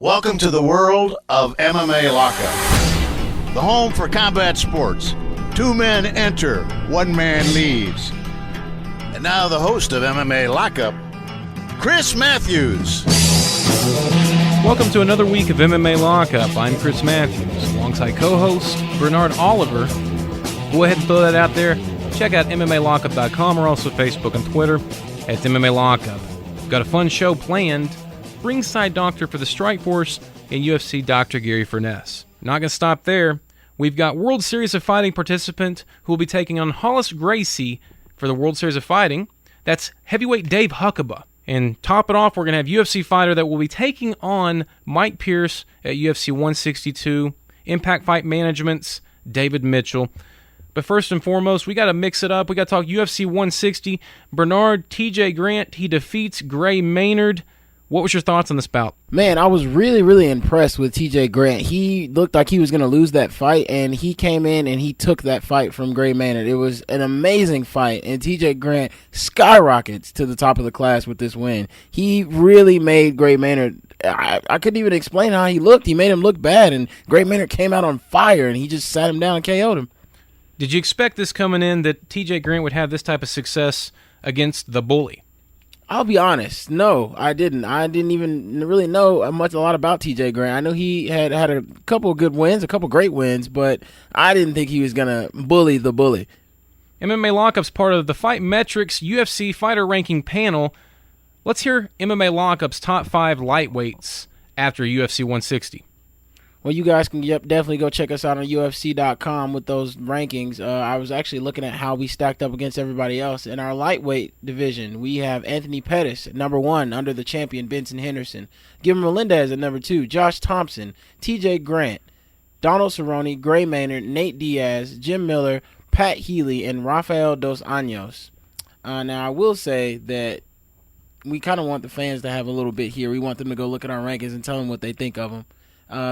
Welcome to the world of MMA Lockup, the home for combat sports. 2 men enter, 1 man leaves. And now the host of MMA Lockup, Chris Matthews. Welcome to another week of MMA Lockup. I'm Chris Matthews, alongside co-host Bernard Oliver. Go ahead and throw that out there. Check out MMALockup.com or also Facebook and Twitter at MMA Lockup. We've got a fun show planned. Ringside doctor for the Strikeforce and UFC Dr. Gary Furness. Not going to stop there. We've got World Series of Fighting participant who will be taking on Hollis Gracie for the World Series of Fighting. That's heavyweight Dave Huckabee. And top it off, we're going to have UFC fighter that will be taking on Mike Pierce at UFC 162. Impact Fight Management's David Mitchell. But first and foremost, we got to mix it up. We got to talk UFC 160. Bernard TJ Grant, he defeats Gray Maynard. What was your thoughts on this bout? Man, I was really impressed with TJ Grant. He looked like he was going to lose that fight, and he came in and he took that fight from Gray Maynard. It was an amazing fight, and TJ Grant skyrockets to the top of the class with this win. He really made Gray Maynard, I couldn't even explain how he looked. He made him look bad, and Gray Maynard came out on fire, and he just sat him down and KO'd him. Did you expect this coming in, that TJ Grant would have this type of success against the bully? I'll be honest. No, I didn't. I didn't even really know a lot about TJ Grant. I know he had a couple of good wins, a couple great wins, but I didn't think he was going to bully the bully. MMA Lockup's part of the Fight Metrics UFC fighter ranking panel. Let's hear MMA Lockup's top 5 lightweights after UFC 160. Well, you guys can definitely go check us out on UFC.com with those rankings. I was actually looking at how we stacked up against everybody else. In our lightweight division, we have Anthony Pettis at number 1 under the champion Benson Henderson. Gilbert Melendez at number 2. Josh Thompson, TJ Grant, Donald Cerrone, Gray Maynard, Nate Diaz, Jim Miller, Pat Healy, and Rafael Dos Anjos. Now, I will say that we kind of want the fans to have a little bit here. We want them to go look at our rankings and tell them what they think of them.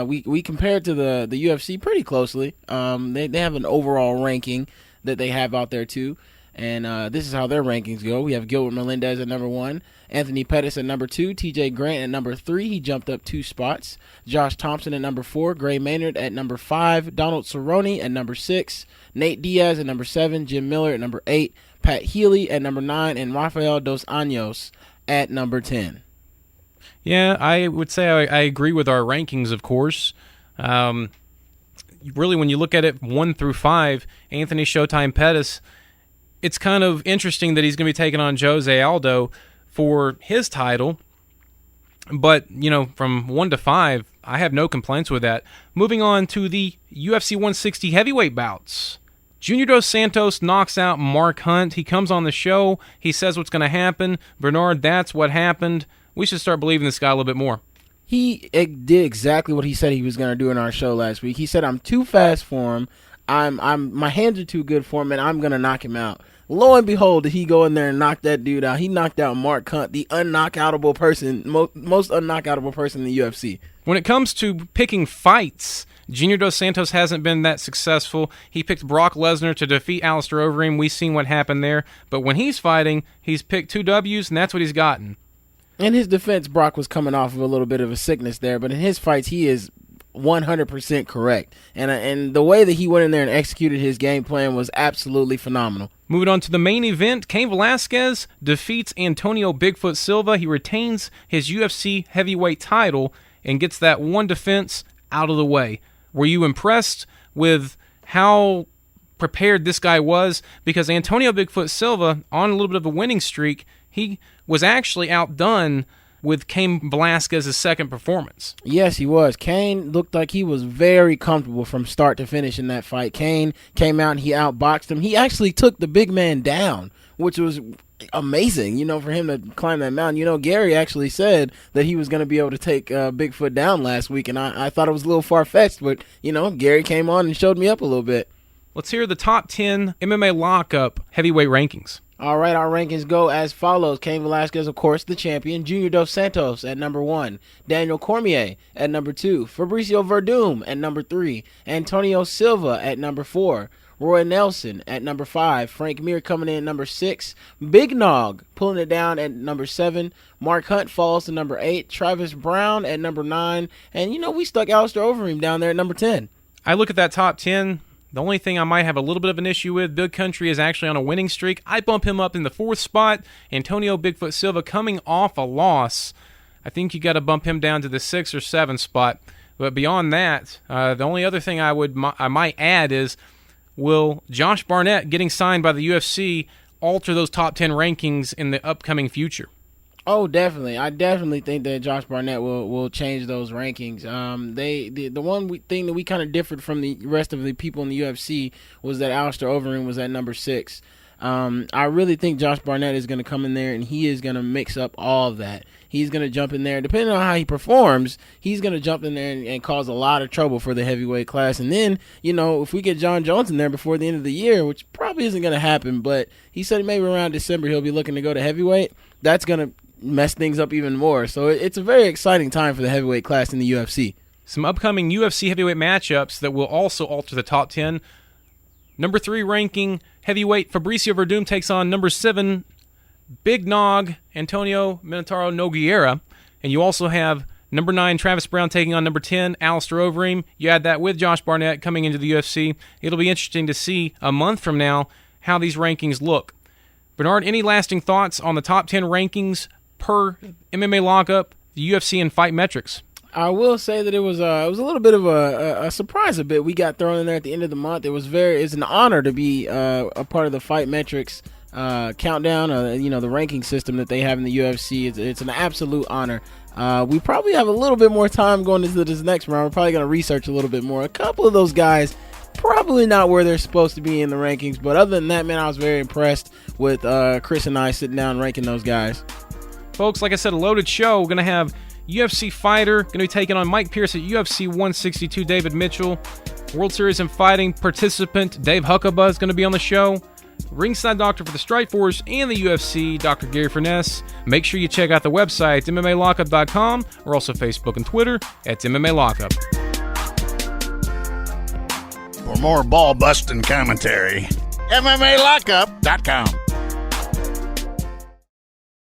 We compared to the UFC pretty closely. They have an overall ranking that they have out there too, and this is how their rankings go. We have Gilbert Melendez at number 1, Anthony Pettis at number 2, TJ Grant at number 3. He jumped up 2 spots. Josh Thompson at number 4, Gray Maynard at number 5, Donald Cerrone at number 6, Nate Diaz at number 7, Jim Miller at number 8, Pat Healy at number 9, and Rafael Dos Anjos at number 10. Yeah, I would say I agree with our rankings, of course. Really, when you look at it 1 through 5, Anthony Showtime Pettis, it's kind of interesting that he's going to be taking on Jose Aldo for his title. But, from 1 to 5, I have no complaints with that. Moving on to the UFC 160 heavyweight bouts. Junior Dos Santos knocks out Mark Hunt. He comes on the show. He says what's going to happen. Bernard, that's what happened. We should start believing this guy a little bit more. He did exactly what he said he was going to do in our show last week. He said, I'm too fast for him. My hands are too good for him, and I'm going to knock him out. Lo and behold, did he go in there and knock that dude out. He knocked out Mark Hunt, the unknockoutable person, most unknockoutable person in the UFC. When it comes to picking fights, Junior Dos Santos hasn't been that successful. He picked Brock Lesnar to defeat Alistair Overeem. We've seen what happened there. But when he's fighting, he's picked 2 Ws, and that's what he's gotten. In his defense, Brock was coming off of a little bit of a sickness there, but in his fights, he is 100% correct. And the way that he went in there and executed his game plan was absolutely phenomenal. Moving on to the main event, Cain Velasquez defeats Antonio Bigfoot Silva. He retains his UFC heavyweight title and gets that one defense out of the way. Were you impressed with how prepared this guy was? Because Antonio Bigfoot Silva, on a little bit of a winning streak, he was actually outdone with Cain Velasquez's second performance. Yes, he was. Cain looked like he was very comfortable from start to finish in that fight. Cain came out and he outboxed him. He actually took the big man down, which was amazing, for him to climb that mountain. Gary actually said that he was going to be able to take Bigfoot down last week, and I thought it was a little far-fetched, but, Gary came on and showed me up a little bit. Let's hear the top 10 MMA Lockup heavyweight rankings. All right, our rankings go as follows. Cain Velasquez, of course, the champion. Junior Dos Santos at number 1. Daniel Cormier at number 2. Fabricio Verdum at number 3. Antonio Silva at number 4. Roy Nelson at number 5. Frank Mir coming in at number 6. Big Nog pulling it down at number 7. Mark Hunt falls to number 8. Travis Brown at number 9. And, we stuck Alistair Overeem down there at number 10. I look at that top 10. The only thing I might have a little bit of an issue with, Big Country is actually on a winning streak. I bump him up in the 4th spot. Antonio Bigfoot Silva coming off a loss. I think you got to bump him down to the 6th or 7th spot. But beyond that, the only other thing I might add is, will Josh Barnett getting signed by the UFC alter those top 10 rankings in the upcoming future? Oh, definitely. I definitely think that Josh Barnett will change those rankings. The one thing that we kind of differed from the rest of the people in the UFC was that Alistair Overeem was at number 6. I really think Josh Barnett is going to come in there and he is going to mix up all of that. He's going to jump in there. Depending on how he performs, he's going to jump in there and cause a lot of trouble for the heavyweight class. And then, if we get John Jones in there before the end of the year, which probably isn't going to happen, but he said maybe around December he'll be looking to go to heavyweight, that's going to mess things up even more. So it's a very exciting time for the heavyweight class in the UFC. Some upcoming UFC heavyweight matchups that will also alter the top 10. Number 3 ranking heavyweight Fabricio Verdum takes on number 7 Big Nog Antonio Minotauro Nogueira. And you also have number 9 Travis Brown taking on number 10 Alistair Overeem. You add that with Josh Barnett coming into the UFC. It'll be interesting to see a month from now how these rankings look. Bernard, any lasting thoughts on the top 10 rankings per MMA Lockup, the UFC, and Fight Metrics? I will say that it was a little bit of a surprise. We got thrown in there at the end of the month. It's an honor to be a part of the Fight Metrics countdown. The ranking system that they have in the UFC. It's an absolute honor. We probably have a little bit more time going into this next round. We're probably going to research a little bit more. A couple of those guys probably not where they're supposed to be in the rankings, but other than that, man, I was very impressed with Chris and I sitting down ranking those guys. Folks, like I said, a loaded show. We're going to have UFC fighter going to be taking on Mike Pierce at UFC 162, David Mitchell. World Series in Fighting participant Dave Huckabee is going to be on the show. Ringside doctor for the Strikeforce and the UFC, Dr. Gary Furness. Make sure you check out the website, MMALockup.com. We're also Facebook and Twitter at MMALockup. For more ball-busting commentary, MMALockup.com.